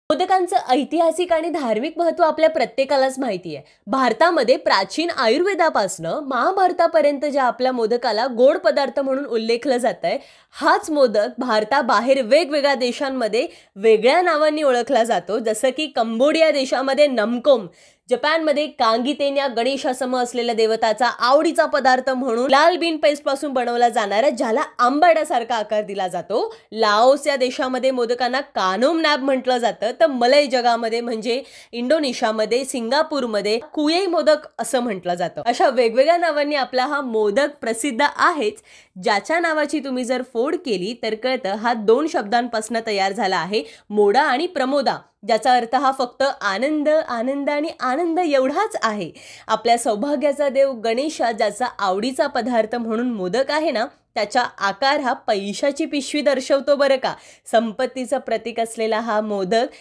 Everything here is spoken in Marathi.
मोदकांचं ऐतिहासिक आणि धार्मिक महत्त्व आपल्या प्रत्येकालाच माहिती आहे. भारतामध्ये प्राचीन आयुर्वेदापासनं महाभारतापर्यंत ज्या आपल्या मोदकाला गोड पदार्थ म्हणून उल्लेखलं जातंय, हाच मोदक भारताबाहेर वेगवेगळ्या देशांमध्ये वेगळ्या नावांनी ओळखला जातो. जसं की कंबोडिया देशामध्ये नमकोम, जपानमध्ये कांगीतेन या गणेशासमोर असलेल्या देवताचा आवडीचा पदार्थ म्हणून लाल बीन पेस्ट पासून बनवला जाणारा ज्याला आंबाड्यासारखा आकार दिला जातो. लाओस या देशामध्ये मोदकांना कानोम नॅब म्हटलं जातं. तर मलय जगामध्ये म्हणजे इंडोनेशियामध्ये, सिंगापूरमध्ये कुई मोदक असं म्हटलं जातं. अशा वेगवेगळ्या नावांनी आपला हा मोदक प्रसिद्ध आहेच. ज्याच्या नावाची तुम्ही जर फोड केली तर कळतं हा 2 शब्दांपासून तयार झाला आहे, मोडा आणि प्रमोदा, ज्याचा अर्थ हा फक्त आनंद, आनंद आणि आनंद एवढाच आहे. आपल्या सौभाग्याचा देव गणेशा ज्याचा आवडीचा पदार्थ म्हणून मोदक आहे ना, त्याचा आकार हा पैशाची पिशवी दर्शवतो बरं का. संपत्तीचं प्रतीक असलेला हा मोदक